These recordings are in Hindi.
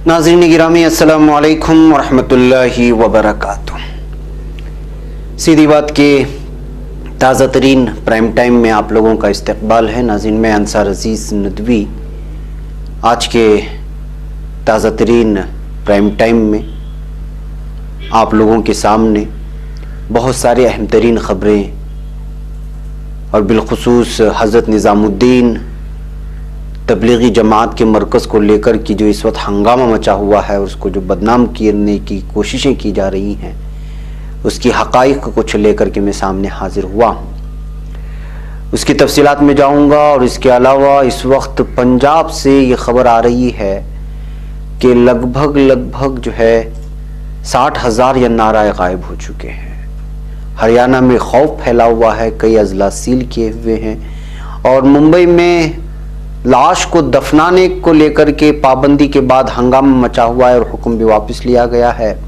नाज़रीन गिरामी अस्सलामु अलैकुम वरहमतुल्लाहि वबरकातुह। सीधी बात के ताज़ा तरीन प्राइम टाइम में आप लोगों का इस्तकबाल है। नाज़रीन मैं अंसार अजीज़ नदवी आज के ताज़ा तरीन प्राइम टाइम में आप लोगों के सामने बहुत सारी अहम तरीन ख़बरें और बिलखुसूस हज़रत निज़ामुद्दीन तबलीगी जमात के मरकज़ को लेकर कि जो इस वक्त हंगामा मचा हुआ है, उसको जो बदनाम करने की कोशिशें की जा रही हैं, उसकी हक़ाइक़ को कुछ लेकर के मैं सामने हाजिर हुआ हूँ। उसकी तफसीलात में जाऊँगा और इसके अलावा इस वक्त पंजाब से ये ख़बर आ रही है कि लगभग जो है 60,000 या नाराए गायब हो चुके हैं। हरियाणा में खौफ फैला हुआ है, कई अजला सील किए हुए हैं और मुंबई में लाश को दफनाने को लेकर के पाबंदी के बाद हंगामा मचा हुआ है और हुक्म भी वापस लिया गया है।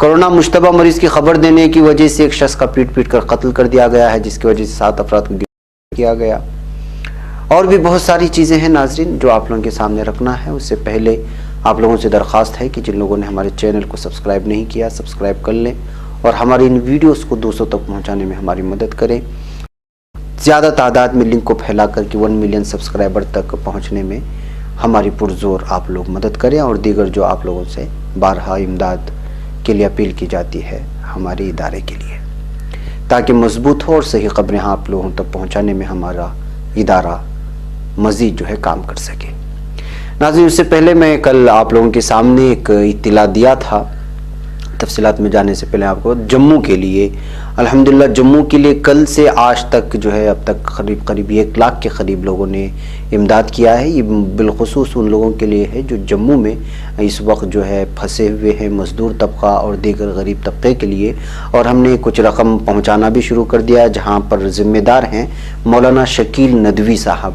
कोरोना मुश्तबा मरीज की खबर देने की वजह से एक शख्स का पीट कर कत्ल कर दिया गया है, जिसकी वजह से 7 अफराद को गिरफ्तार किया गया। और भी बहुत सारी चीज़ें हैं नाजरीन जो आप लोगों के सामने रखना है। उससे पहले आप लोगों से दरख्वास्त है कि जिन लोगों ने हमारे चैनल को सब्सक्राइब नहीं किया, सब्सक्राइब कर लें और हमारी इन वीडियोज़ को दोस्तों तक पहुँचाने में हमारी मदद करें। ज़्यादा तादाद में लिंक को फैला करके 1 मिलियन सब्सक्राइबर तक पहुंचने में हमारी पुरजोर आप लोग मदद करें और दीगर जो आप लोगों से बारहा इमदाद के लिए अपील की जाती है हमारे इदारे के लिए, ताकि मजबूत हो और सही खबरें आप लोगों तक पहुंचाने में हमारा इदारा मज़ीद जो है काम कर सके। नाज़रीन उससे पहले मैं कल आप लोगों के सामने एक इत्तला दिया था। तफसीलात में जाने से पहले आपको जम्मू के लिए अल्हम्दुलिल्लाह जम्मू के लिए कल से आज तक जो है अब तक करीब 1 लाख के करीब लोगों ने इमदाद किया है। ये बिलखुसूस उन लोगों के लिए है जो जम्मू में इस वक्त जो है फंसे हुए हैं, मज़दूर तबका और दीगर गरीब तबके के लिए। और हमने कुछ रकम पहुँचाना भी शुरू कर दिया है, जहाँ पर ज़िम्मेदार हैं मौलाना शकील नदवी साहब।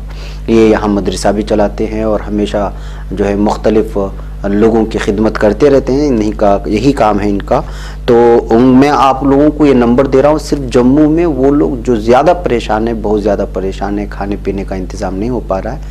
ये यहाँ मदरसा भी चलाते हैं और हमेशा जो है मुख्तलिफ़ लोगों की खिदमत करते रहते हैं, इन्हीं का यही काम है इनका। तो मैं आप लोगों को ये नंबर दे रहा हूँ। सिर्फ जम्मू में वो लोग जो ज़्यादा परेशान है, बहुत ज़्यादा परेशान है, खाने पीने का इंतज़ाम नहीं हो पा रहा है,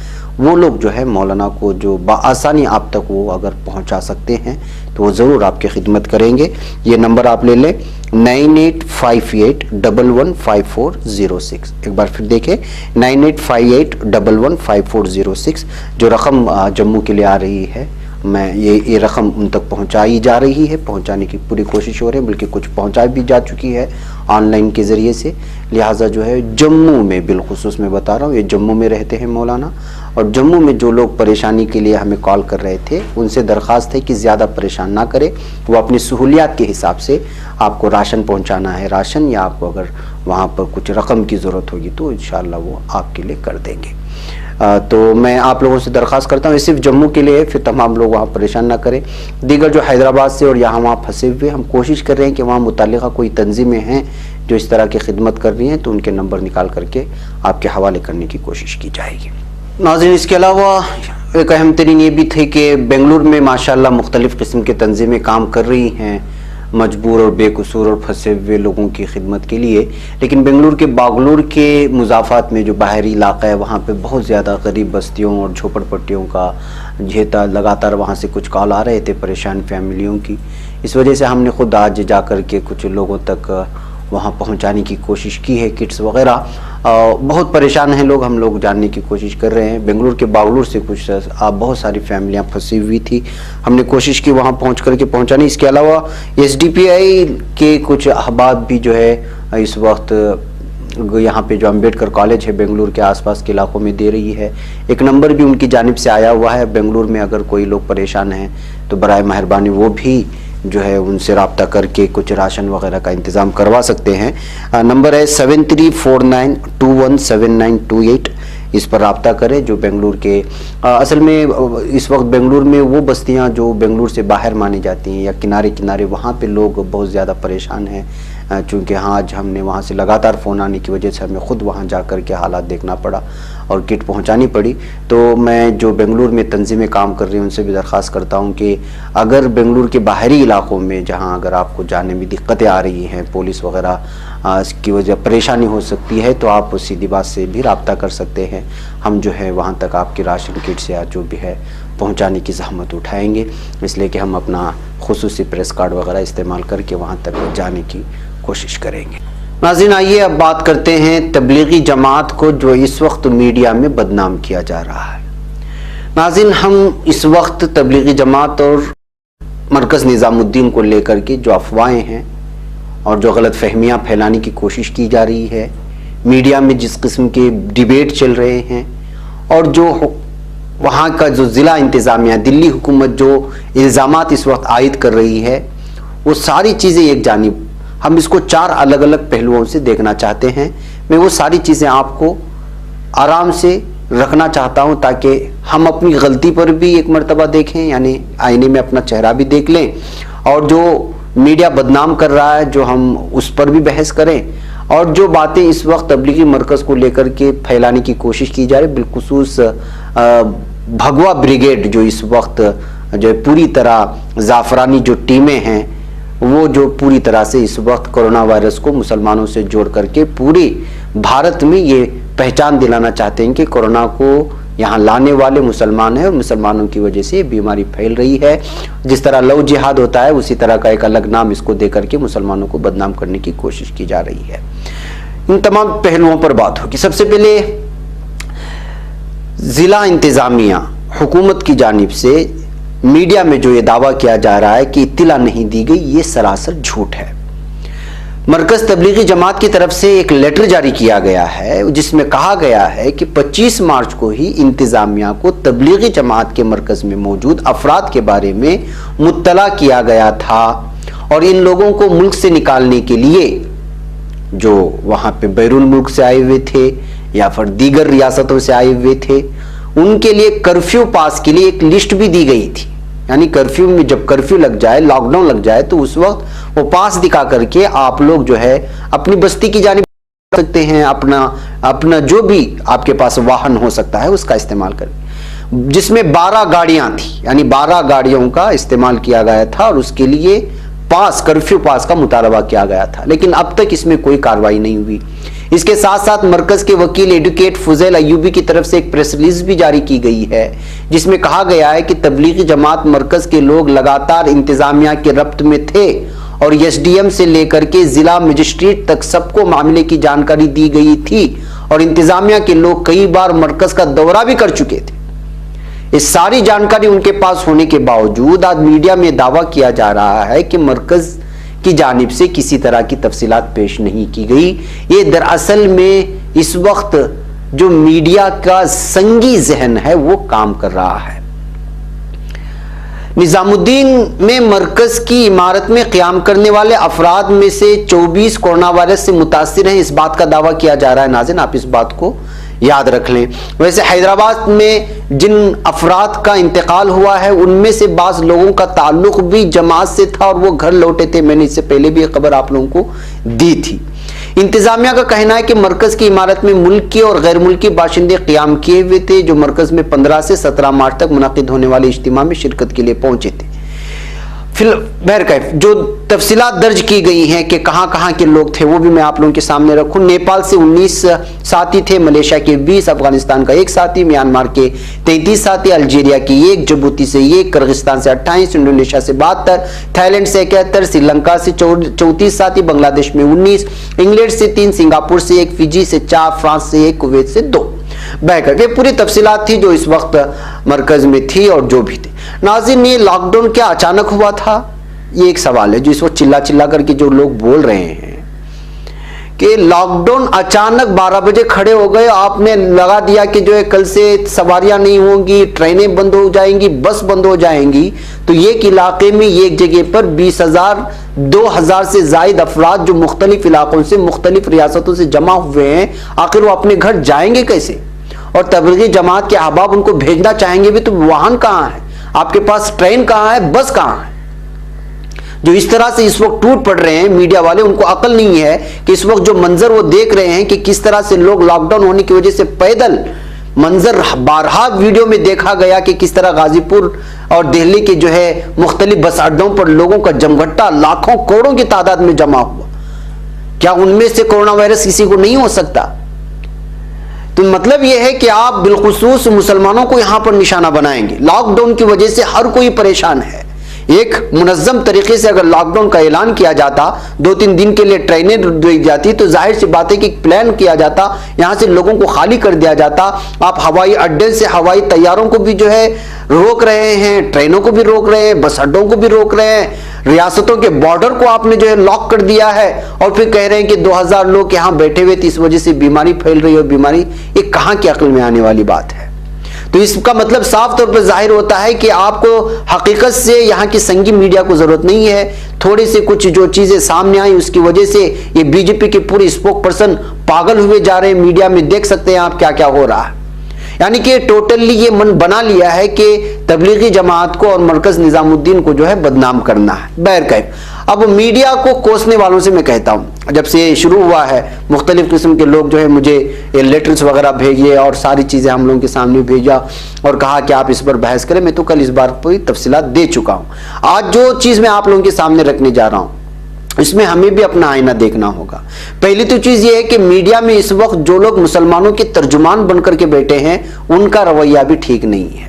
वो लोग जो है मौलाना को जो बआसानी आप तक वो अगर पहुँचा सकते हैं तो वो ज़रूर आपकी खिदमत करेंगे। ये नंबर आप ले लें 9858115406। एक बार फिर देखें 9858115406। जो रकम जम्मू के लिए आ रही है, मैं ये रकम उन तक पहुंचाई जा रही है, पहुंचाने की पूरी कोशिश हो रही है, बल्कि कुछ पहुंचाई भी जा चुकी है ऑनलाइन के ज़रिए से। लिहाजा जो है जम्मू में बिलखुसूस मैं बता रहा हूँ, ये जम्मू में रहते हैं मौलाना, और जम्मू में जो लोग परेशानी के लिए हमें कॉल कर रहे थे उनसे दरख्वास्त है कि ज़्यादा परेशान ना करें। वो अपनी सहूलियात के हिसाब से आपको राशन पहुँचाना है, राशन, या आपको अगर वहाँ पर कुछ रकम की ज़रूरत होगी तो इंशाअल्लाह वो आपके लिए कर देंगे। तो मैं आप लोगों से दरख्वास्त करता हूँ, ये सिर्फ जम्मू के लिए, फिर तमाम लोग वहाँ परेशान ना करें। दीगर जो हैदराबाद से और यहाँ वहाँ फंसे हुए, हम कोशिश कर रहे हैं कि वहाँ मुतालिका कोई तंजीमें हैं जो इस तरह की खिदमत कर रही हैं, तो उनके नंबर निकाल करके आपके हवाले करने की कोशिश की जाएगी। नाज़रीन इसके अलावा एक अहम तरीन ये भी थे कि बेंगलुरु में माशाअल्लाह मुख्तलिफ़ किस्म की तंजीमें काम कर रही हैं मजबूर और बेकसूर और फंसे हुए लोगों की खिदमत के लिए। लेकिन बेंगलुरु के बागलुर के मुज़ाफ़ात में जो बाहरी इलाका है, वहाँ पे बहुत ज़्यादा गरीब बस्तियों और झोपड़पट्टियों का झेता लगातार वहाँ से कुछ कॉल आ रहे थे परेशान फैमिलियों की। इस वजह से हमने ख़ुद आज जा कर के कुछ लोगों तक वहाँ पहुँचाने की कोशिश की है, किट्स वगैरह। बहुत परेशान हैं लोग, हम लोग जानने की कोशिश कर रहे हैं। बेंगलुरु के बागलुर से कुछ बहुत सारी फैमिलियाँ फंसी हुई थी, हमने कोशिश की वहाँ पहुँच करके पहुँचाने। इसके अलावा SDPI के कुछ अहबाब भी जो है इस वक्त यहाँ पे जो अम्बेडकर कॉलेज है बेंगलुरु के आसपास के इलाकों में दे रही है। एक नंबर भी उनकी जानिब से आया हुआ है। बेंगलुरु में अगर कोई लोग परेशान हैं तो बराए मेहरबानी वो भी जो है उनसे रब्ता करके कुछ राशन वगैरह का इंतज़ाम करवा सकते हैं। नंबर है 7349217928। इस पर रब्ता करें जो बेंगलुरु के असल में इस वक्त बेंगलुरु में वो बस्तियां जो बेंगलुरु से बाहर मानी जाती हैं या किनारे किनारे, वहाँ पे लोग बहुत ज़्यादा परेशान हैं। चूँकि हाँ आज हमने वहाँ से लगातार फ़ोन आने की वजह से हमें ख़ुद वहाँ जा कर के हालात देखना पड़ा और किट पहुंचानी पड़ी। तो मैं जो बेंगलुरु में तंजीमें काम कर रही हूँ उनसे भी दरख्वास्त करता हूँ कि अगर बेंगलुरु के बाहरी इलाकों में जहाँ अगर आपको जाने में दिक्कतें आ रही हैं, पुलिस वगैरह की वजह परेशानी हो सकती है, तो आप सीधी बात से भी रब्ता कर सकते हैं। हम जो है वहाँ तक आपकी राशन किट्स या जो भी है पहुँचाने की ज़हमत उठाएँगे, इसलिए कि हम अपना खुसूसी प्रेस कार्ड वगैरह इस्तेमाल करके वहाँ तक जाने की कोशिश करेंगे। नाज़रीन, आइए अब बात करते हैं तबलीगी जमात को जो इस वक्त मीडिया में बदनाम किया जा रहा है। नाज़रीन, हम इस वक्त तबलीगी जमात और मरकज़ निज़ामुद्दीन को लेकर के जो अफवाहें हैं और जो गलत फहमियाँ फैलाने की कोशिश की जा रही है, मीडिया में जिस किस्म के डिबेट चल रहे हैं और जो वहाँ का जो ज़िला इंतज़ामिया, दिल्ली हुकूमत जो इल्ज़ामात इस वक्त आयद कर रही है, वो सारी चीज़ें एक जानिब हम इसको 4 अलग अलग पहलुओं से देखना चाहते हैं। मैं वो सारी चीज़ें आपको आराम से रखना चाहता हूं ताकि हम अपनी गलती पर भी एक मर्तबा देखें, यानी आईने में अपना चेहरा भी देख लें, और जो मीडिया बदनाम कर रहा है जो हम उस पर भी बहस करें, और जो बातें इस वक्त तबलीगी मरकज़ को लेकर के फैलाने की कोशिश की जा रही है, बिलखुसूस भगवा ब्रिगेड जो इस वक्त जो पूरी तरह ज़ाफ़रानी जो टीमें हैं वो जो पूरी तरह से इस वक्त कोरोना वायरस को मुसलमानों से जोड़ करके पूरी भारत में ये पहचान दिलाना चाहते हैं कि कोरोना को यहाँ लाने वाले मुसलमान हैं और मुसलमानों की वजह से ये बीमारी फैल रही है। जिस तरह लव जिहाद होता है उसी तरह का एक अलग नाम इसको दे करके मुसलमानों को बदनाम करने की कोशिश की जा रही है। इन तमाम पहलुओं पर बात होगी। सबसे पहले जिला इंतजामिया हुकूमत की जानिब से मीडिया में जो ये दावा किया जा रहा है कि इत्तिला नहीं दी गई, ये सरासर झूठ है। मरकज़ तबलीगी जमात की तरफ से एक लेटर जारी किया गया है जिसमें कहा गया है कि 25 मार्च को ही इंतजामिया को तबलीगी जमात के मरकज़ में मौजूद अफराद के बारे में मुत्तला किया गया था और इन लोगों को मुल्क से निकालने के लिए जो वहाँ पे बैरून मुल्क से आए हुए थे या फिर दीगर रियासतों से आए हुए थे, उनके लिए कर्फ्यू पास के लिए एक लिस्ट भी दी गई थी। यानी कर्फ्यू में जब कर्फ्यू लग जाए, लॉकडाउन लग जाए, तो उस वक्त वो पास दिखा करके आप लोग जो है अपनी बस्ती की जानिब सकते हैं, अपना जो भी आपके पास वाहन हो सकता है उसका इस्तेमाल करें। जिसमें 12 गाड़ियां थी, यानी 12 गाड़ियों का इस्तेमाल किया गया था और उसके लिए पास, कर्फ्यू पास का मुतालबा किया गया था, लेकिन अब तक इसमें कोई कार्रवाई नहीं हुई। इसके साथ साथ मरकज के वकील एडवोकेट फुजैल अय्यूबी की तरफ से एक प्रेस रिलीज भी जारी की गई है जिसमें कहा गया है कि तबलीगी जमात मरकज के लोग लगातार इंतजामिया के रब्त में थे और एसडीएम से लेकर के जिला मजिस्ट्रेट तक सबको मामले की जानकारी दी गई थी और इंतजामिया के लोग कई बार मरकज का दौरा भी कर चुके थे। इस सारी जानकारी उनके पास होने के बावजूद आज मीडिया में दावा किया जा रहा है कि मरकज की जानिब से किसी तरह की तफसीलात पेश नहीं की गई। ये दरअसल में इस वक्त जो मीडिया का संगी जहन है वो काम कर रहा है। निजामुद्दीन में मरकज की इमारत में क़याम करने वाले अफराद में से 24 कोरोना वायरस से मुतासिर हैं, इस बात का दावा किया जा रहा है। नाज़रीन, आप इस बात को याद रख लें। वैसे हैदराबाद में जिन अफराद का इंतकाल हुआ है उनमें से बाज़ लोगों का ताल्लुक भी जमात से था और वो घर लौटे थे। मैंने इससे पहले भी एक खबर आप लोगों को दी थी। इंतजामिया का कहना है कि मरकज की इमारत में मुल्की और गैर मुल्की बाशिंदे क़याम किए हुए थे जो मरकज में 15 से 17 मार्च तक मुनाकिद होने वाले इज्तिमा में शिरकत के लिए पहुंचे थे। बहरकैफ जो तफसीलात दर्ज की गई हैं कि कहां कहां के लोग थे वो भी मैं आप लोगों के सामने रखूं। नेपाल से 19 साथी थे, मलेशिया के 20, अफगानिस्तान का 1 साथी, म्यांमार के 33 साथी, अल्जीरिया की 1, जिबूती से 1, किर्गिस्तान से 28, इंडोनेशिया से 72, थाईलैंड से 71, श्रीलंका से 34 साथी, बांग्लादेश में 19, इंग्लैंड से 3, सिंगापुर से 1, फिजी से 4, फ्रांस से 1, कुवैत से 2। बहकर ये पूरी तफसीलात थी जो इस वक्त मरकज में थी और जो भी थे। नाज़रीन, ये लॉकडाउन क्या अचानक हुआ था, ये एक सवाल है जो इस वक्त चिल्ला चिल्ला करके जो लोग बोल रहे हैं कि लॉकडाउन अचानक 12 बजे खड़े हो गए, आपने लगा दिया कि जो है कल से सवारियां नहीं होंगी, ट्रेनें बंद हो जाएंगी, बस बंद हो जाएंगी, तो एक इलाके में एक जगह पर 20,000 2,000 से जायद अफराद जो मुख्तलिफ इलाकों से मुख्तलिफ रियासतों से जमा हुए हैं, आखिर वो अपने घर जाएंगे कैसे? और तबलीगी जमात के अहबाब उनको भेजना चाहेंगे भी तो वाहन कहाँ है, आपके पास ट्रेन कहाँ है, बस कहाँ है? जो इस तरह से इस वक्त टूट पड़ रहे हैं मीडिया वाले, उनको अकल नहीं है कि इस वक्त जो मंजर वो देख रहे हैं कि किस तरह से लोग लॉकडाउन होने की वजह से पैदल मंजर बारहा वीडियो में देखा गया कि किस तरह गाजीपुर और दिल्ली के जो है मुख्तलिफ बस अड्डों पर लोगों का जमघट्टा लाखों करोड़ों की तादाद में जमा हुआ। क्या उनमें से कोरोना वायरस किसी को नहीं हो सकता? तो मतलब यह है कि आप बिलखुसूस मुसलमानों को यहां पर निशाना बनाएंगे। लॉकडाउन की वजह से हर कोई परेशान है। एक मुनज़्ज़म तरीके से अगर लॉकडाउन का ऐलान किया जाता, 2-3 दिन के लिए ट्रेनें दी जाती, तो जाहिर सी बात है कि प्लान किया जाता, यहां से लोगों को खाली कर दिया जाता। आप हवाई अड्डे से हवाई तैयारों को भी जो है रोक रहे हैं, ट्रेनों को भी रोक रहे हैं, बस अड्डों को भी रोक रहे हैं, रियासतों के बॉर्डर को आपने जो है लॉक कर दिया है, और फिर कह रहे हैं कि 2000 लोग यहां बैठे हुए थे, इस वजह से बीमारी फैल रही है। बीमारी ये कहां की अक्ल में आने वाली बात है? तो इसका मतलब साफ तौर पर जाहिर होता है कि आपको हकीकत से यहाँ की संगी मीडिया को जरूरत नहीं है। थोड़ी सी कुछ जो चीजें सामने आई उसकी वजह से ये बीजेपी के पूरे स्पोक पर्सन पागल हुए जा रहे हैं। मीडिया में देख सकते हैं आप क्या क्या हो रहा है। यानी कि टोटली ये मन बना लिया है कि तबलीगी जमात को और मरकज निजामुद्दीन को जो है बदनाम करना है। बहरकैफ अब मीडिया को कोसने वालों से मैं कहता हूं, जब से शुरू हुआ है मुख्तलिफ किस्म के लोग जो है मुझे ये लेटर्स वगैरह भेजिए और सारी चीज़ें हम लोगों के सामने भेजा और कहा कि आप इस पर बहस करें। मैं तो कल इस बार पूरी तफसीलात दे चुका हूं। आज जो चीज़ मैं आप लोगों के सामने रखने जा रहा हूं इसमें हमें भी अपना आईना देखना होगा। पहली तो चीज़ ये है कि मीडिया में इस वक्त जो लोग मुसलमानों के तर्जुमान बनकर के बैठे हैं उनका रवैया भी ठीक नहीं है।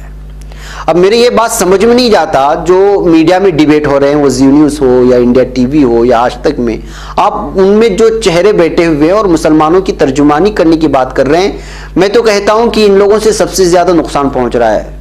अब मेरे ये बात समझ में नहीं जाता, जो मीडिया में डिबेट हो रहे हैं, वो जी न्यूज़ हो या इंडिया टीवी हो या आज तक में, आप उनमें जो चेहरे बैठे हुए हैं और मुसलमानों की तर्जुमानी करने की बात कर रहे हैं, मैं तो कहता हूं कि इन लोगों से सबसे ज्यादा नुकसान पहुंच रहा है।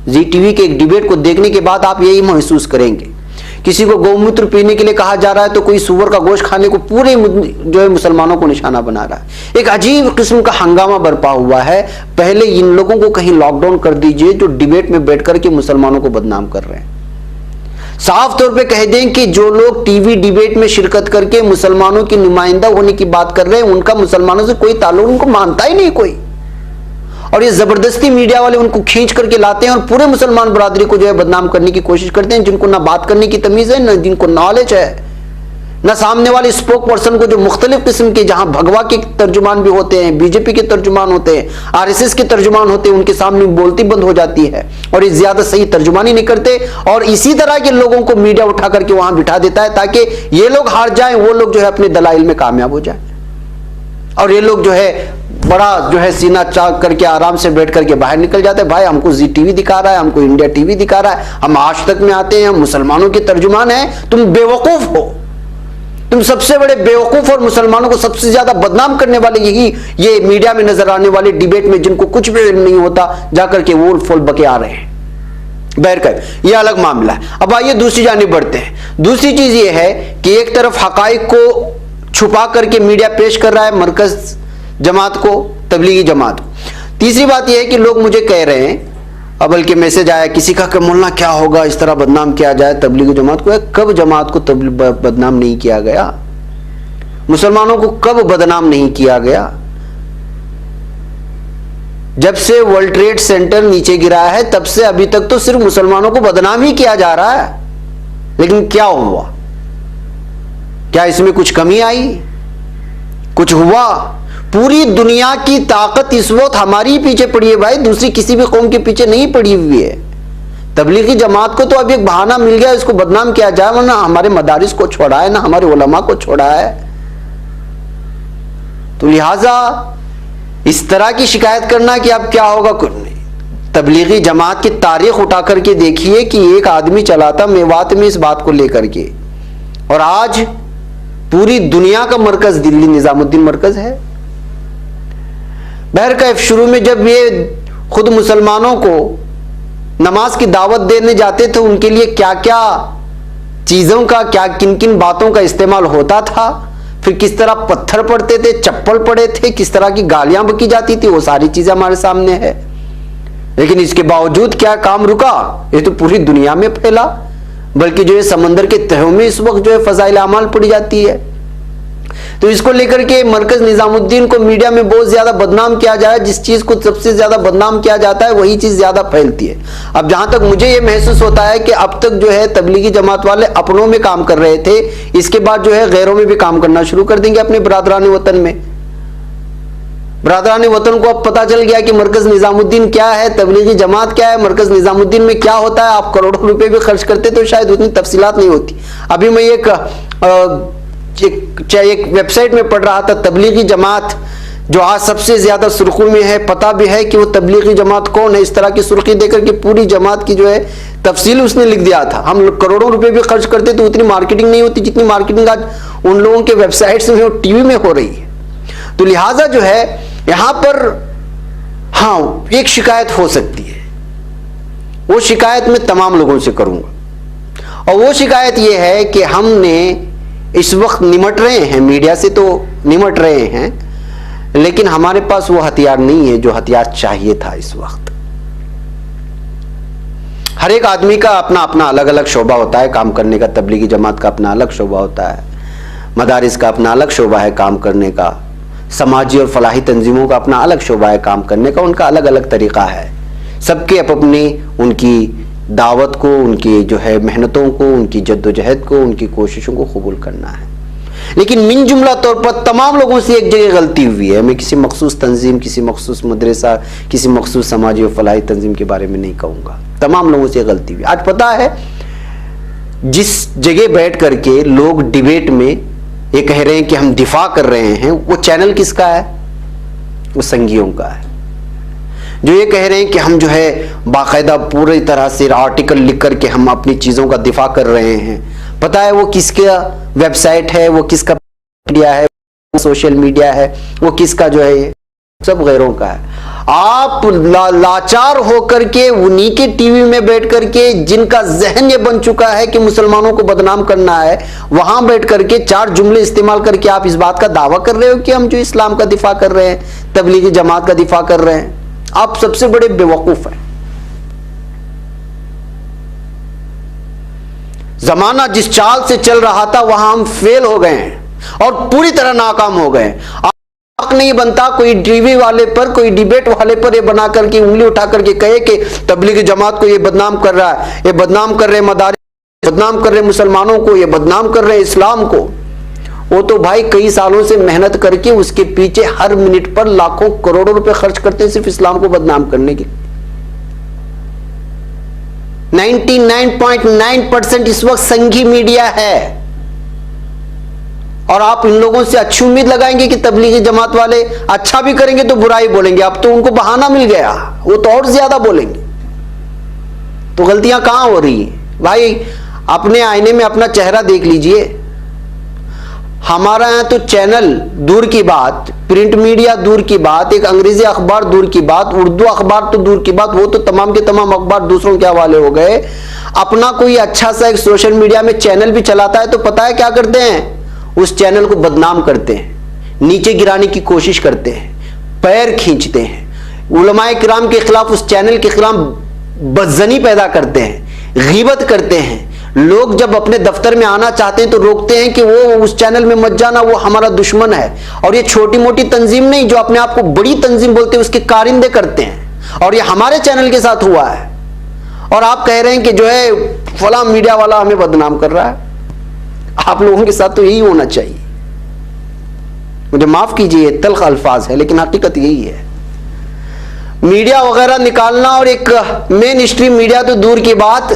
जी टीवी के एक डिबेट को देखने के बाद आप यही महसूस करेंगे। किसी को गौमूत्र पीने के लिए कहा जा रहा है तो कोई सुअर का गोश्त खाने को पूरे जो है मुसलमानों को निशाना बना रहा है। एक अजीब किस्म का हंगामा बरपा हुआ है। पहले इन लोगों को कहीं लॉकडाउन कर दीजिए जो डिबेट में बैठ करके मुसलमानों को बदनाम कर रहे हैं। साफ तौर पे कह दें कि जो लोग टीवी डिबेट में शिरकत करके मुसलमानों की नुमाइंदा होने की बात कर रहे हैं उनका मुसलमानों से कोई ताल्लुक, उनको मानता ही नहीं कोई। और ये जबरदस्ती मीडिया वाले उनको खींच करके लाते हैं और पूरे मुसलमान बरादरी को जो है बदनाम करने की कोशिश करते हैं, जिनको ना बात करने की तमीज है, ना जिनको नॉलेज है, ना सामने वाले स्पोक पर्सन को जो मुख्तलिफ किस्म के, जहां भगवा के तर्जुमान भी होते हैं, बीजेपी के तर्जुमान होते हैं, आरएसएस के तर्जुमान होते हैं, उनके सामने बोलती बंद हो जाती है और ये ज्यादा सही तर्जुमानी नहीं करते। और इसी तरह के लोगों को मीडिया उठा करके वहां बिठा देता है ताकि ये लोग हार जाएं, वो लोग जो है अपने दलाइल में कामयाब हो जाए और ये लोग जो है बड़ा जो है सीना चाक करके आराम से बैठ करके बाहर निकल जाते हैं। भाई हमको जी टीवी दिखा रहा है, हमको इंडिया टीवी दिखा रहा है, हम आज तक में आते हैं, हम मुसलमानों के तर्जुमान हैं। तुम बेवकूफ हो, तुम सबसे बड़े बेवकूफ और मुसलमानों को सबसे ज्यादा बदनाम करने वाले यही ये मीडिया में नजर आने वाले डिबेट में जिनको कुछ भी नहीं होता जाकर के वोल फोल बके आ रहे हैं। बहरकैफ ये अलग मामला है। अब आइए दूसरी जानिब बढ़ते हैं। दूसरी चीज ये है कि एक तरफ हकाइक को छुपा करके मीडिया पेश कर रहा है मरकज जमात को, तबलीगी जमात को। तीसरी बात यह है कि लोग मुझे कह रहे हैं, अब बल्कि मैसेज आया किसी का कि मौलाना क्या होगा इस तरह बदनाम किया जाए तबलीगी जमात को। कब जमात को बदनाम नहीं किया गया? मुसलमानों को कब बदनाम नहीं किया गया? जब से वर्ल्ड ट्रेड सेंटर नीचे गिरा है तब से अभी तक तो सिर्फ मुसलमानों को बदनाम ही किया जा रहा है। लेकिन क्या हुआ? क्या इसमें कुछ कमी आई? कुछ हुआ? पूरी दुनिया की ताकत इस वक्त हमारी ही पीछे पड़ी है भाई, दूसरी किसी भी कौम के पीछे नहीं पड़ी हुई है। तबलीगी जमात को तो अब एक बहाना मिल गया इसको बदनाम किया जाए, वरना हमारे मदारिस को छोड़ा है ना हमारे उलमा को छोड़ा है। तो लिहाजा इस तरह की शिकायत करना कि अब क्या होगा कुछ नहीं। तबलीगी जमात की तारीख उठा करके देखिए कि एक आदमी चला था मेवात में इस बात को लेकर के, और आज पूरी दुनिया का मरकज दिल्ली निजामुद्दीन मरकज है। बहरकैफ शुरू में जब ये खुद मुसलमानों को नमाज की दावत देने जाते थे उनके लिए क्या क्या चीजों का, क्या किन किन बातों का इस्तेमाल होता था, फिर किस तरह पत्थर पड़ते थे, चप्पल पड़े थे, किस तरह की गालियां बकी जाती थी, वो सारी चीजें हमारे सामने है। लेकिन इसके बावजूद क्या काम रुका? ये तो पूरी दुनिया में फैला, बल्कि जो है समंदर के तहों में इस वक्त जो है फजाइल अमाल पड़ी जाती है। तो इसको लेकर के मरकज निजामुद्दीन को मीडिया में बहुत ज्यादा बदनाम किया जाए, जिस चीज को सबसे ज्यादा बदनाम किया जाता है वही चीज ज्यादा फैलती है। अब जहां तक मुझे ये महसूस होता है कि अब तक जो है तबलीगी जमात वाले अपनों में काम कर रहे थे, इसके बाद जो है गैरों में भी काम करना शुरू कर देंगे अपने बरादरान वतन में। बरादरान वतन को अब पता चल गया कि मरकज निजामुद्दीन क्या है, तबलीगी जमात क्या है, मरकज निजामुद्दीन में क्या होता है। आप करोड़ों रुपए भी खर्च करते तो शायद उतनी तफसीलात नहीं होती। अभी मैं एक वेबसाइट में पढ़ रहा था, तबलीगी जमात जो आज सबसे ज्यादा सुर्खियों में है, पता भी है कि वो तबलीगी जमात कौन है। इस तरह की सुर्खी देकर के पूरी जमात की जो है तफसील उसने लिख दिया था। हम करोड़ों रुपए भी खर्च करते तो उतनी मार्केटिंग नहीं होती जितनी मार्केटिंग आज उन लोगों के वेबसाइट्स में और टीवी में हो रही है। तो लिहाजा जो है यहां पर हाँ एक शिकायत हो सकती है, वो शिकायत मैं तमाम लोगों से करूंगा, और वो शिकायत ये है कि हमने इस वक्त निमट रहे हैं, मीडिया से तो निमट रहे हैं, लेकिन हमारे पास वो हथियार नहीं है जो हथियार चाहिए था इस वक्त। हर एक आदमी का अपना अपना अलग अलग शोबा होता है काम करने का। तबलीगी जमात का अपना अलग शोबा होता है, मदारिस का अपना अलग शोबा है काम करने का, समाजी और फलाही तंजीमों का अपना अलग शोबा है काम करने का, उनका अलग अलग तरीका है। सबके अपनी उनकी दावत को, उनकी जो है मेहनतों को, उनकी जद्दोजहद को, उनकी कोशिशों को कबूल करना है। लेकिन मिन जुमला तौर पर तमाम लोगों से एक जगह गलती हुई है। मैं किसी मखसूस तंजीम, किसी मखसूस मदरसा, किसी मखसूस समाजी और फलाही तंजीम के बारे में नहीं कहूँगा, तमाम लोगों से गलती हुई। आज पता है जिस जगह बैठ करके लोग डिबेट में ये कह रहे हैं कि हम दिफा कर रहे हैं, वो चैनल किसका है? वो संघियों का है। जो ये कह रहे हैं कि हम जो है बाकायदा पूरी तरह से आर्टिकल लिख करके हम अपनी चीज़ों का दिफा कर रहे हैं, पता है वो किसका वेबसाइट है, वो किसका मीडिया है, सोशल मीडिया है, वो किसका जो है, सब गैरों का है। आप लाचार होकर के उन्हीं के टीवी में बैठ करके, जिनका जहन ये बन चुका है कि मुसलमानों को बदनाम करना है, वहां बैठ करके चार जुमले इस्तेमाल करके आप इस बात का दावा कर रहे हो कि हम जो इस्लाम का दिफा कर रहे हैं, तबलीगी जमात का दिफा कर रहे हैं। आप सबसे बड़े बेवकूफ हैं। जमाना जिस चाल से चल रहा था वहां हम फेल हो गए हैं और पूरी तरह नाकाम हो गए। हक नहीं बनता कोई टीवी वाले पर, कोई डिबेट वाले पर ये बना करके उंगली उठा करके कहे कि तबलीगी जमात को ये बदनाम कर रहा है, ये बदनाम कर रहे मदारिस, बदनाम कर रहे मुसलमानों को, ये बदनाम कर रहे इस्लाम को। वो तो भाई कई सालों से मेहनत करके उसके पीछे हर मिनट पर लाखों करोड़ों रुपए खर्च करते हैं सिर्फ इस्लाम को बदनाम करने की। 99.9% इस वक्त संघी मीडिया है, और आप इन लोगों से अच्छी उम्मीद लगाएंगे कि तबलीगी जमात वाले अच्छा भी करेंगे तो बुराई बोलेंगे। अब तो उनको बहाना मिल गया, वो तो और ज्यादा बोलेंगे। तो गलतियां कहां हो रही हैं भाई? अपने आईने में अपना चेहरा देख लीजिए। हमारा यहां तो चैनल दूर की बात, प्रिंट मीडिया दूर की बात, एक अंग्रेजी अखबार दूर की बात, उर्दू अखबार तो दूर की बात, वो तो तमाम के तमाम अखबार दूसरों के हवाले हो गए। अपना कोई अच्छा सा एक सोशल मीडिया में चैनल भी चलाता है तो पता है क्या करते हैं? उस चैनल को बदनाम करते हैं, नीचे गिराने की कोशिश करते हैं, पैर खींचते हैं, उलमाए किराम के खिलाफ, उस चैनल के खिलाफ बदजनी पैदा करते हैं, गीबत करते हैं। लोग जब अपने दफ्तर में आना चाहते हैं तो रोकते हैं कि वो उस चैनल में मत जाना, वो हमारा दुश्मन है। और ये छोटी मोटी तंजीम नहीं, जो अपने आप को बड़ी तंजीम बोलते हैं, उसके कारिंदे करते हैं। और ये हमारे चैनल के साथ हुआ है, और आप कह रहे हैं कि जो है फला मीडिया वाला हमें बदनाम कर रहा है। आप लोगों के साथ तो यही होना चाहिए। मुझे माफ कीजिए, तल्ख अल्फाज है, लेकिन हकीकत यही है। मीडिया वगैरह निकालना और एक मेन स्ट्रीम मीडिया तो दूर की बात,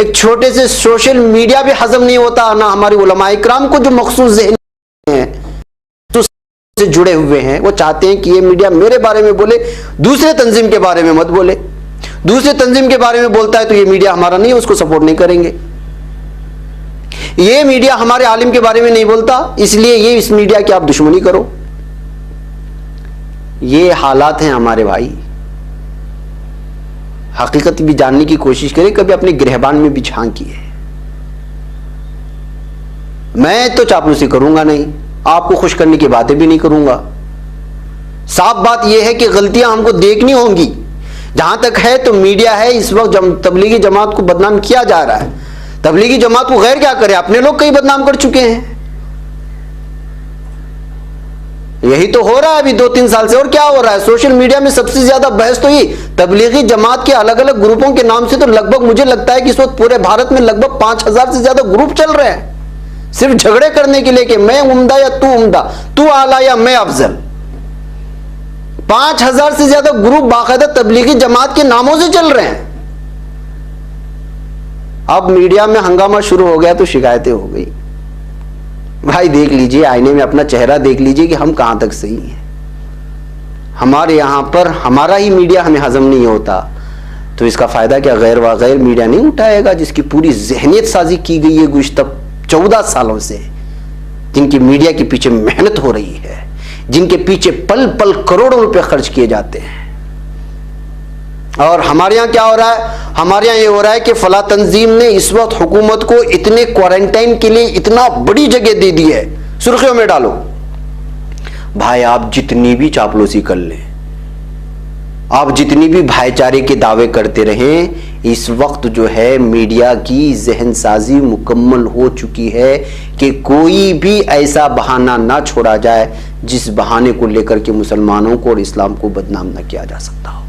एक छोटे से सोशल मीडिया भी हजम नहीं होता ना हमारी उलमाए किराम को, जो मखसूस ज़हन हैं, तो से जुड़े हुए हैं। वो चाहते हैं कि ये मीडिया मेरे बारे में बोले, दूसरे तंजीम के बारे में मत बोले। दूसरे तंजीम के बारे में बोलता है तो ये मीडिया हमारा नहीं है, उसको सपोर्ट नहीं करेंगे। ये मीडिया हमारे आलिम के बारे में नहीं बोलता, इसलिए ये इस मीडिया की आप दुश्मनी करो। ये हालात हैं हमारे भाई। हकीकत भी जानने की कोशिश करें, कभी अपने गिरहबान में भी झांकिए। मैं तो चापलूसी करूंगा नहीं, आपको खुश करने की बातें भी नहीं करूंगा। साफ बात यह है कि गलतियां हमको देखनी होंगी। जहां तक है तो मीडिया है, इस वक्त तबलीगी जमात को बदनाम किया जा रहा है। तबलीगी जमात को गैर क्या करे, अपने लोग कई बदनाम कर चुके हैं। यही तो हो रहा है अभी 2-3 साल से। और क्या हो रहा है? सोशल मीडिया में सबसे ज्यादा बहस तो ये तबलीगी जमात के अलग अलग ग्रुपों के नाम से तो लगभग मुझे लगता है कि इस वक्त पूरे भारत में लगभग 5000 से ज्यादा ग्रुप चल रहे हैं, सिर्फ झगड़े करने के लिए कि मैं उम्दा या तू उम्दा, तू आला या मैं अफजल। 5000 से ज्यादा ग्रुप बाकायदा तबलीगी जमात के नामों से चल रहे हैं। अब मीडिया में हंगामा शुरू हो गया तो शिकायतें हो गई। भाई देख लीजिए, आईने में अपना चेहरा देख लीजिए कि हम कहां तक सही हैं। हमारे यहां पर हमारा ही मीडिया हमें हजम नहीं होता तो इसका फायदा क्या गैर व गैर मीडिया नहीं उठाएगा, जिसकी पूरी जहनियत साजी की गई है गुज़िश्ता 14 सालों से, जिनकी मीडिया के पीछे मेहनत हो रही है, जिनके पीछे पल पल करोड़ों रुपए खर्च किए जाते हैं। और हमारे यहां क्या हो रहा है? हमारे यहां ये हो रहा है कि फला तंजीम ने इस वक्त हुकूमत को इतने क्वारंटाइन के लिए इतना बड़ी जगह दे दी है, सुर्खियों में डालो। भाई आप जितनी भी चापलूसी कर लें, आप जितनी भी भाईचारे के दावे करते रहें, इस वक्त जो है मीडिया की जहन साजी मुकम्मल हो चुकी है कि कोई भी ऐसा बहाना ना छोड़ा जाए जिस बहाने को लेकर के मुसलमानों को और इस्लाम को बदनाम ना किया जा सकता हो।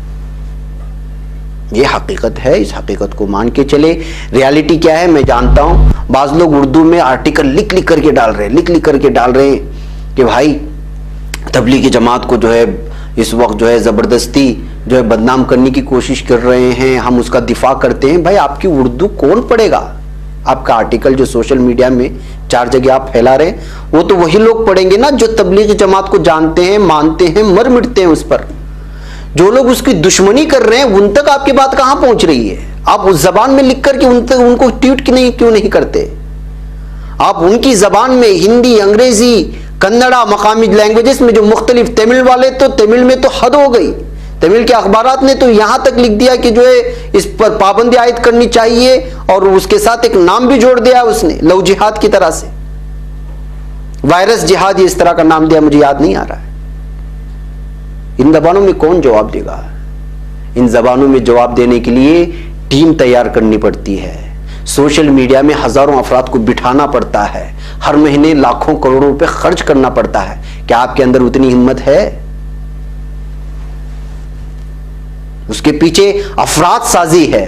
ये हकीकत है, इस हकीकत को मान के चले। रियलिटी क्या है मैं जानता हूं, बाज लोग उर्दू में आर्टिकल लिख लिख करके डाल रहे हैं कि भाई तबलीगी जमात को जो है इस वक्त जो है जबरदस्ती जो है बदनाम करने की कोशिश कर रहे हैं, हम उसका दिफा करते हैं। भाई आपकी उर्दू कौन पढ़ेगा? आपका आर्टिकल जो सोशल मीडिया में 4 जगह आप फैला रहे हैं वो तो वही लोग पढ़ेंगे ना जो तबलीगी जमात को जानते हैं, मानते हैं, मर मिटते हैं उस पर। जो लोग उसकी दुश्मनी कर रहे हैं उन तक आपकी बात कहां पहुंच रही है? आप उस जबान में लिख करके उनको ट्वीट क्यों नहीं करते? आप उनकी जबान में हिंदी, अंग्रेजी, कन्नड़ा, मकामी लैंग्वेजेस में जो मुख्तलिफ, तमिल वाले तो तमिल में तो हद हो गई। तमिल के अखबारात ने तो यहां तक लिख दिया कि जो है इस पर पाबंदी आयद करनी चाहिए और उसके साथ एक नाम भी जोड़ दिया उसने, लव जिहाद की तरह से, वायरस जिहाद, इस तरह का नाम दिया, मुझे याद नहीं आ रहा है। इन जबानों में कौन जवाब देगा? इन जबानों में जवाब देने के लिए टीम तैयार करनी पड़ती है, सोशल मीडिया में हजारों अफराद को बिठाना पड़ता है, हर महीने लाखों करोड़ों रुपए खर्च करना पड़ता है। क्या आपके अंदर उतनी हिम्मत है? उसके पीछे अफराद साजी है,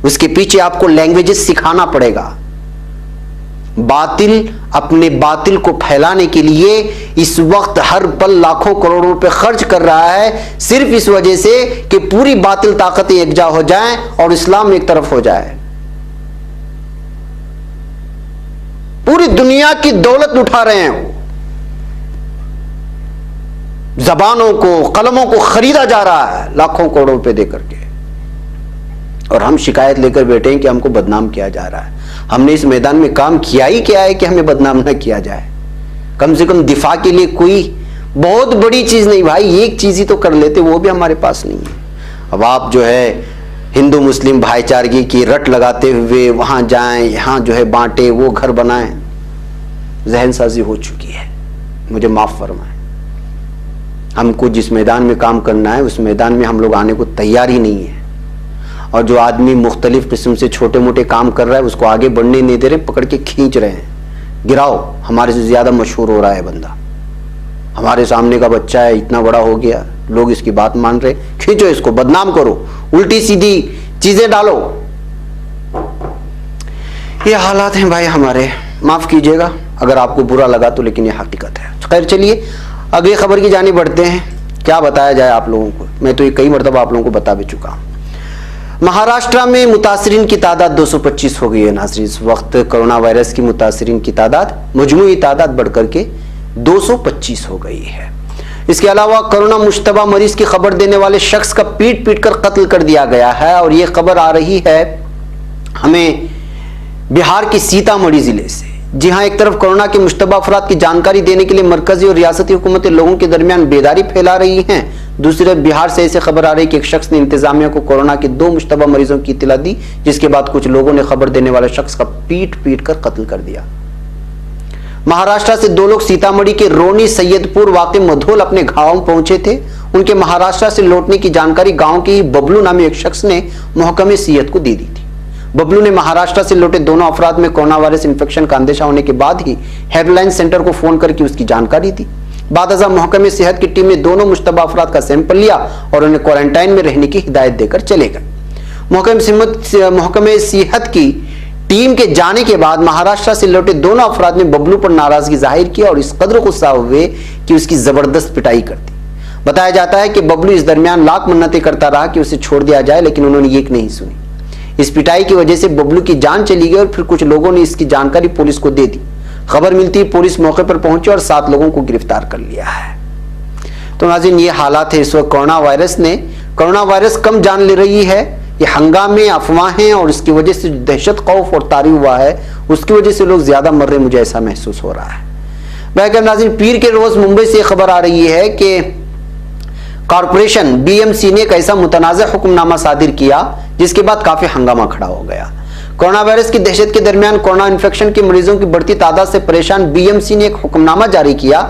उसके पीछे आपको लैंग्वेजेस सिखाना पड़ेगा। बातिल अपने बातिल को फैलाने के लिए इस वक्त हर पल लाखों करोड़ों रुपए खर्च कर रहा है, सिर्फ इस वजह से कि पूरी बातिल ताकतें एकजा हो जाएं और इस्लाम एक तरफ हो जाए। पूरी दुनिया की दौलत उठा रहे हैं वो, जबानों को, कलमों को खरीदा जा रहा है लाखों करोड़ों रुपए देकर के, और हम शिकायत लेकर बैठे हैं कि हमको बदनाम किया जा रहा है। हमने इस मैदान में काम किया ही क्या है कि हमें बदनाम न किया जाए? कम से कम दिफा के लिए कोई बहुत बड़ी चीज नहीं भाई, एक चीज ही तो कर लेते, वो भी हमारे पास नहीं है। अब आप जो है हिंदू मुस्लिम भाईचारे की रट लगाते हुए वहां जाएं, यहां जो है बांटे, वो घर बनाएं, जहन साजी हो चुकी है। मुझे माफ फरमाएं, हमको जिस मैदान में काम करना है उस मैदान में हम लोग आने को तैयार ही नहीं है। और जो आदमी मुख्तलिफ किस्म से छोटे मोटे काम कर रहा है उसको आगे बढ़ने नहीं दे रहे, पकड़ के खींच रहे हैं। गिराओ, हमारे से ज्यादा मशहूर हो रहा है बंदा, हमारे सामने का बच्चा है, इतना बड़ा हो गया, लोग इसकी बात मान रहे, खींचो इसको, बदनाम करो, उल्टी सीधी चीजें डालो। ये हालात हैं भाई हमारे, माफ कीजिएगा अगर आपको बुरा लगा तो, लेकिन ये हकीकत है। खैर चलिए अगली खबर की जाने बढ़ते हैं। क्या बताया जाए आप लोगों को, मैं तो ये कई मरतबा आप लोगों को बता भी चुका हूं। महाराष्ट्र में मुतासरीन की तादाद 225 हो गई है नाज़रीन। इस वक्त कोरोना वायरस की मुतासरीन की तादाद, मजमूई तादाद बढ़कर के 225 हो गई है। इसके अलावा कोरोना मुश्तबा मरीज की खबर देने वाले शख्स का पीट पीट कर कत्ल कर दिया गया है। और यह खबर आ रही है हमें बिहार के सीतामढ़ी जिले से। जी हाँ, एक तरफ कोरोना के मुश्तबा अफराद की जानकारी देने के लिए मरकजी और रियासती हुकूमतें लोगों के दरमियान बेदारी फैला रही हैं, दूसरी तरफ बिहार से ऐसे खबर आ रही है कि एक शख्स ने इंतजामिया को कोरोना के 2 मुश्तबा मरीजों की इत्तला दी, जिसके बाद कुछ लोगों ने खबर देने वाले शख्स का पीट पीट कर कत्ल कर दिया। महाराष्ट्र से 2 लोग सीतामढ़ी के रोनी सैयदपुर वाक़े मधोल अपने गांव पहुंचे थे। उनके महाराष्ट्र से लौटने की जानकारी गांव के ही बबलू नामी एक शख्स ने महकमे सेहत को दे दी थी। बबलू ने महाराष्ट्र से लौटे दोनों अफराद में कोरोना वायरस इंफेक्शन का अंदेशा होने के बाद ही हेल्पलाइन सेंटर को फोन करके उसकी जानकारी दी। बाद महकमे सेहत की टीम ने दोनों मुश्तबा अफराद का सैंपल लिया और उन्हें क्वारंटाइन में रहने की हिदायत देकर चले गए। महकमे सेहत की टीम के जाने के बाद महाराष्ट्र से लौटे दोनों अफराद ने बबलू पर नाराजगी जाहिर की और इस कदर गुस्सा हुए कि उसकी जबरदस्त पिटाई कर दी। बताया जाता है कि बबलू इस दरमियान लाख मन्नतें करता रहा कि उसे छोड़ दिया जाए, लेकिन उन्होंने एक नहीं सुनी। इस पिटाई की वजह से बबलू की जान चली गई और फिर कुछ लोगों ने इसकी जानकारी पुलिस को दे दी। खबर मिलती है पुलिस मौके पर पहुंची और 7 लोगों को गिरफ्तार कर लिया है। तो नाज़रीन, ये हालात है इस वक्त कोरोना वायरस ने। कोरोना वायरस कम जान ले रही है, ये हंगामे, अफवाहें और इसकी वजह से दहशत, खौफ और तारी हुआ है, उसकी वजह से लोग ज्यादा मर रहे, मुझे ऐसा महसूस हो रहा है। बैकम नाज़रीन, पीर के रोज मुंबई से खबर आ रही है कि कॉरपोरेशन बीएमसी ने एक ऐसा मुतनाज़ा हुक्मनामा सादिर किया जिसके बाद काफी हंगामा खड़ा हो गया। कोरोना वायरस की दहशत के दरमियान कोरोना इन्फेक्शन के मरीजों की बढ़ती तादाद से परेशान बीएमसी ने एक हुक्मनामा जारी किया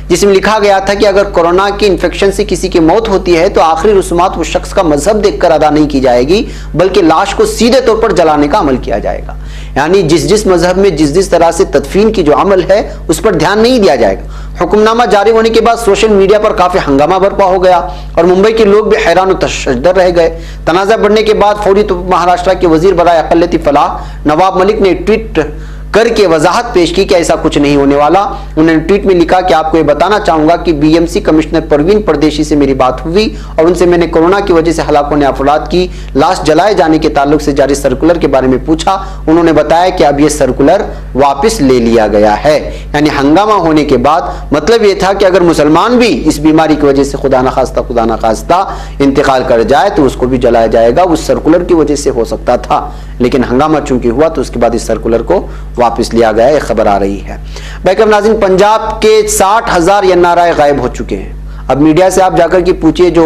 जिसमें लिखा गया था कि अगर कोरोना के इन्फेक्शन से किसी की मौत होती है तो आखिरी रसूमात वो शख्स का मजहब देखकर अदा नहीं की जाएगी, बल्कि लाश को सीधे तौर पर जलाने का अमल किया जाएगा। यानी जिस मजहब में जिस तरह से तदफीन की जो अमल है उस पर ध्यान नहीं दिया जाएगा। हुक्मनामा जारी होने के बाद सोशल मीडिया पर काफी हंगामा बरपा हो गया और मुंबई के लोग भी हैरान और तशद्दुर रह गए। तनाज़ा बढ़ने के बाद फौरी तो महाराष्ट्र के वजीर बराए अक़लियती फलाह नवाब मलिक ने ट्वीट करके वजाहत पेश की कि ऐसा कुछ नहीं होने वाला। उन्होंने ट्वीट में लिखा कि आपको ये बताना चाहूंगा कि बीएमसी कमिश्नर परवीन परदेशी से मेरी बात हुई और उनसे मैंने कोरोना की वजह से हलाक होने अफराद की लाश जलाए जाने के ताल्लुक से जारी सर्कुलर के बारे में पूछा। उन्होंने बताया कि अब यह सर्कुलर वापस ले लिया गया है। यानी हंगामा होने के बाद मतलब यह था कि अगर मुसलमान भी इस बीमारी की वजह से खुदा न खास्ता इंतकाल कर जाए तो उसको भी जलाया जाएगा। उस सर्कुलर की वजह से हो सकता था, लेकिन हंगामा चूंकि हुआ तो उसके बाद इस सर्कुलर को वापस लिया गया, एक खबर आ रही है। बैकअप नाज़रीन, पंजाब के 60,000 एनआरआई गायब हो चुके हैं। अब मीडिया से आप जाकर के पूछिए, जो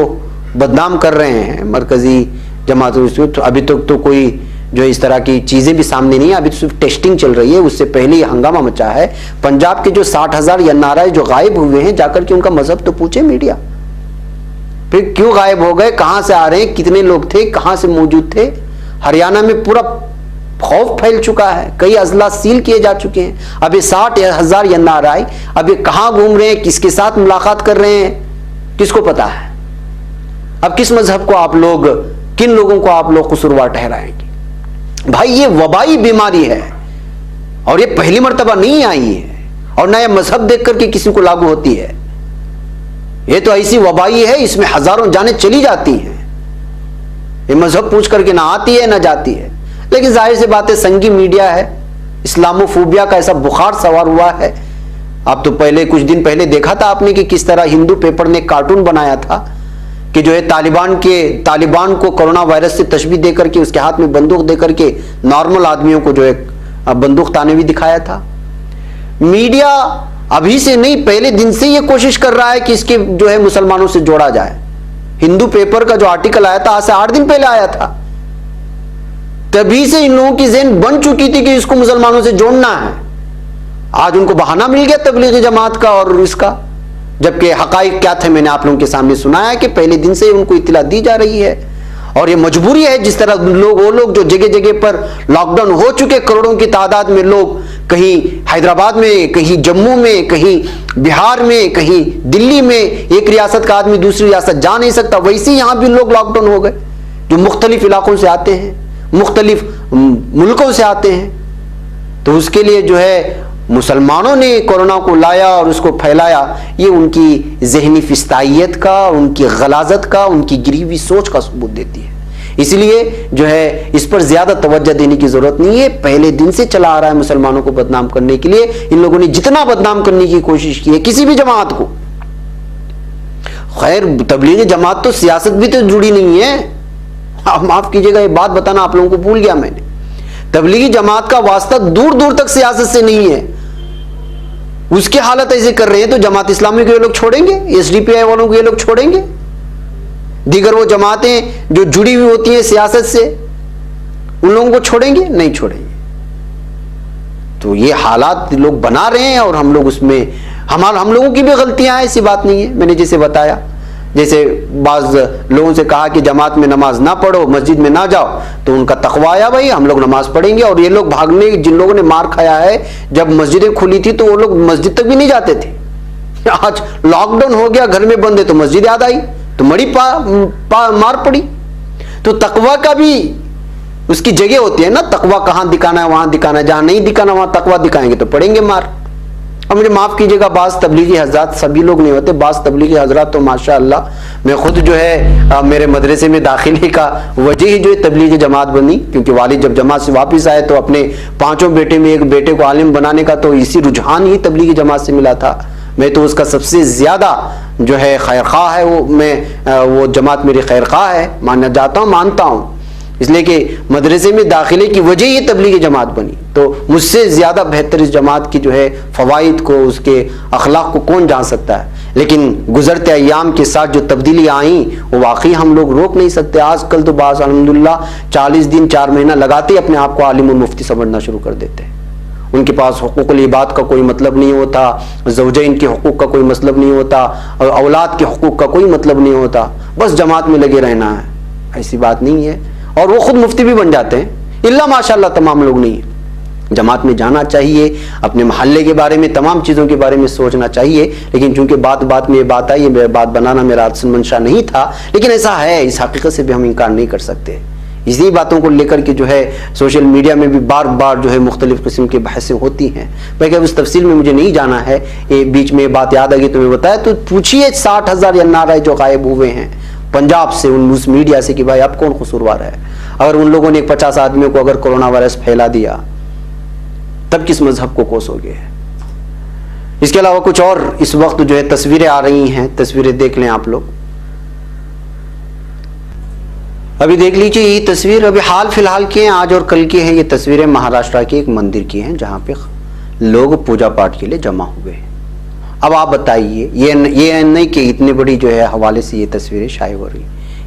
बदनाम कर रहे हैं मरकजी जमात, तो अभी तक तो कोई जो इस तरह की चीजें भी सामने नहीं है, अभी तो सिर्फ टेस्टिंग चल रही है। उससे पहले हंगामा मचा है। पंजाब के जो 60,000 एनआरआई जो गायब हुए हैं, जाकर के उनका मजहब तो पूछे मीडिया। फिर क्यों गायब हो गए, कहां से आ रहे हैं, कितने लोग थे, कहां से मौजूद थे। हरियाणा में पूरा खौफ फैल चुका है, कई अजला सील किए जा चुके हैं। अब ये 60,000 एनआरआई अब ये कहां घूम रहे हैं, किसके साथ मुलाकात कर रहे हैं, किसको पता है। अब किस मजहब को आप लोग, किन लोगों को आप लोग कसूरवार ठहराएंगे। भाई ये वबाई बीमारी है और ये पहली मर्तबा नहीं आई है और ना ये मजहब देख करके किसी को लागू होती है। ये तो ऐसी वबाई है, इसमें हजारों जानें चली जाती हैं। ये मजहब पूछ करके ना आती है ना जाती है। लेकिन जाहिर सी बात है, संगी मीडिया है, इस्लामोफोबिया का ऐसा बुखार सवार हुआ है। आप तो पहले कुछ दिन पहले देखा था आपने कि किस तरह हिंदू पेपर ने कार्टून बनाया था कि जो है तालिबान को कोरोना वायरस से तशबीह देकर के उसके हाथ में बंदूक देकर के नॉर्मल आदमियों को जो है बंदूक ताने भी दिखाया था। मीडिया अभी से नहीं, पहले दिन से ये कोशिश कर रहा है कि इसके जो है मुसलमानों से जोड़ा जाए। हिंदू पेपर का जो आर्टिकल आया था आज से 8 दिन पहले आया था, तभी से इन लोगों की ज़हन बन चुकी थी कि इसको मुसलमानों से जोड़ना है। आज उनको बहाना मिल गया तबलीगी जमात का और इसका, जबकि हकाइक क्या थे मैंने आप लोगों के सामने सुनाया कि पहले दिन से उनको इत्तला दी जा रही है और ये मजबूरी है। जिस तरह वो लोग जो जगह जगह पर लॉकडाउन हो चुके, करोड़ों की तादाद में लोग, कहीं हैदराबाद में, कहीं जम्मू में, कहीं बिहार में, कहीं दिल्ली में, एक रियासत का आदमी दूसरी रियासत जा नहीं सकता, वैसे यहां भी लोग लॉकडाउन हो गए जो मुख्तलिफ इलाकों से आते हैं, मुख्तलिफ मुल्कों से आते हैं। तो उसके लिए जो है मुसलमानों ने कोरोना को लाया और उसको फैलाया। ये उनकी जहनी फिस्तायत का, उनकी गलाजत का, उनकी गिरी हुई सोच का सबूत देती है। इसलिए जो है इस पर ज्यादा तवज्जो देने की जरूरत नहीं है। पहले दिन से चला आ रहा है मुसलमानों को बदनाम करने के लिए। इन लोगों ने जितना बदनाम करने की कोशिश की है किसी भी जमात को, खैर तबलीगी जमात तो सियासत भी तो जुड़ी नहीं है। आप माफ कीजिएगा, ये बात बताना आप लोगों को भूल गया मैंने। तबलीगी जमात का वास्ता दूर दूर तक सियासत से नहीं है। उसके हालत ऐसे कर रहे हैं तो जमात इस्लामी को ये लोग छोड़ेंगे, एसडीपीआई वालों को ये लोग छोड़ेंगे, दीगर वो जमातें जो जुड़ी हुई होती हैं सियासत से उन लोगों को छोड़ेंगे? नहीं छोड़ेंगे। तो ये हालात लोग बना रहे हैं और हम लोग उसमें हम लोगों की भी गलतियां हैं, ऐसी बात नहीं है। मैंने जैसे बताया, जैसे बाज लोगों से कहा कि जमात में नमाज ना पढ़ो, मस्जिद में ना जाओ, तो उनका तकवा आया भाई हम लोग नमाज पढ़ेंगे। और ये लोग भागने, जिन लोगों ने मार खाया है, जब मस्जिदें खुली थी तो वो लोग मस्जिद तक भी नहीं जाते थे। आज लॉकडाउन हो गया, घर में बंद है, तो मस्जिद याद आई तो मड़ी मार पड़ी। तो तकवा का भी उसकी जगह होती है ना, तकवा कहां दिखाना है वहां दिखाना है, जहां नहीं दिखाना वहां तकवा दिखाएंगे तो पड़ेंगे मार। अब मुझे माफ़ कीजिएगा, बाज़ तबलीगी हज़रात, सभी लोग नहीं होते, बाज़ तबलीगी हज़रात तो माशाअल्लाह, मैं खुद जो है मेरे मदरसे में दाखिले का वजह ही जो है तबलीगी जमात बनी, क्योंकि वालिद जब जमात से वापस आए तो अपने 5 बेटे में एक बेटे को आलिम बनाने का तो इसी रुझान ही तबलीगी जमात से मिला था। मैं तो उसका सबसे ज़्यादा जो है खैरख्वाह है, वो जमात मेरी खैरख्वाह है, मानना चाहता हूँ, मानता हूँ, इसलिए कि मदरसे में दाखिले की वजह ही तबलीगी जमात बनी। तो मुझसे ज़्यादा बेहतर इस जमात की जो है फ़वाइद को, उसके अखलाक को कौन जान सकता है। लेकिन गुज़रते अय्याम के साथ जो तब्दीलियाँ आई वो वाकई हम लोग रोक नहीं सकते। आजकल तो बास अल्हम्दुलिल्लाह 40 दिन 4 महीना लगाते ही अपने आप को आलिम और मुफ्ती समझना शुरू कर देते हैं। उनके पास हुकूकुल इबाद का कोई मतलब नहीं होता, ज़ौजैन के हुकूक का कोई मतलब नहीं होता, और औलाद के हुकूक का कोई मतलब नहीं होता, बस जमात में लगे रहना है। ऐसी बात नहीं है, और वो खुद मुफ्ती भी बन जाते हैं, इल्ला माशाअल्लाह तमाम लोग नहीं है। जमात में जाना चाहिए, अपने महल्ले के बारे में, तमाम चीज़ों के बारे में सोचना चाहिए। लेकिन चूंकि बात बात में ये बात आई, ये बात बनाना मेरा असल मंशा नहीं था, लेकिन ऐसा है, इस हकीकत से भी हम इनकार नहीं कर सकते। इसी बातों को लेकर के जो है सोशल मीडिया में भी बार बार जो है मुख्तलिफ किस्म की बहसें होती हैं। भाई उस तफसील में मुझे नहीं जाना है, ये बीच में बात याद आ गई तो मैं बताया। तो पूछिए 60,000 एनआरआई जो गायब हुए हैं पंजाब से, उस मीडिया से, कि भाई अब कौन कसूरवार है। अगर उन लोगों ने 50 आदमियों को अगर कोरोना वायरस फैला दिया, तब किस मजहब को कोसोगे। इसके अलावा कुछ और इस वक्त जो है तस्वीरें आ रही हैं, तस्वीरें देख लें आप लोग। अभी देख लीजिए, ये तस्वीर अभी हाल फिलहाल की है, आज और कल की है। ये तस्वीरें महाराष्ट्र के एक मंदिर की हैं जहां पे लोग पूजा पाठ के लिए जमा हुए हैं। अब आप बताइए, ये नहीं कि इतनी बड़ी जो है हवाले से ये तस्वीरें शाये हो रही,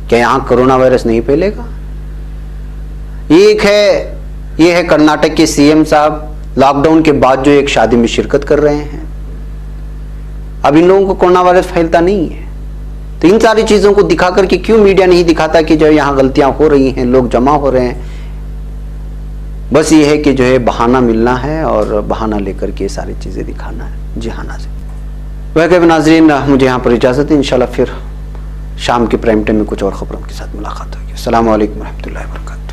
क्या यहाँ कोरोना वायरस नहीं फैलेगा। ये है कर्नाटक के सीएम साहब, लॉकडाउन के बाद जो एक शादी में शिरकत कर रहे हैं। अब इन लोगों को कोरोना वायरस फैलता नहीं है, तो इन सारी चीजों को दिखा करके क्यों मीडिया नहीं दिखाता कि जो यहाँ गलतियां हो रही हैं, लोग जमा हो रहे हैं। बस ये है कि जो है बहाना मिलना है और बहाना लेकर के सारी चीजें दिखाना है। जी हाँ नाज़रीन, वह नाज़रीन मुझे यहाँ पर इजाजत है, इंशाल्लाह फिर शाम के प्राइम टाइम में कुछ और खबरों के साथ मुलाकात होगी। अस्सलामु अलैकुम रहमतुल्लाहि व बरकातहू।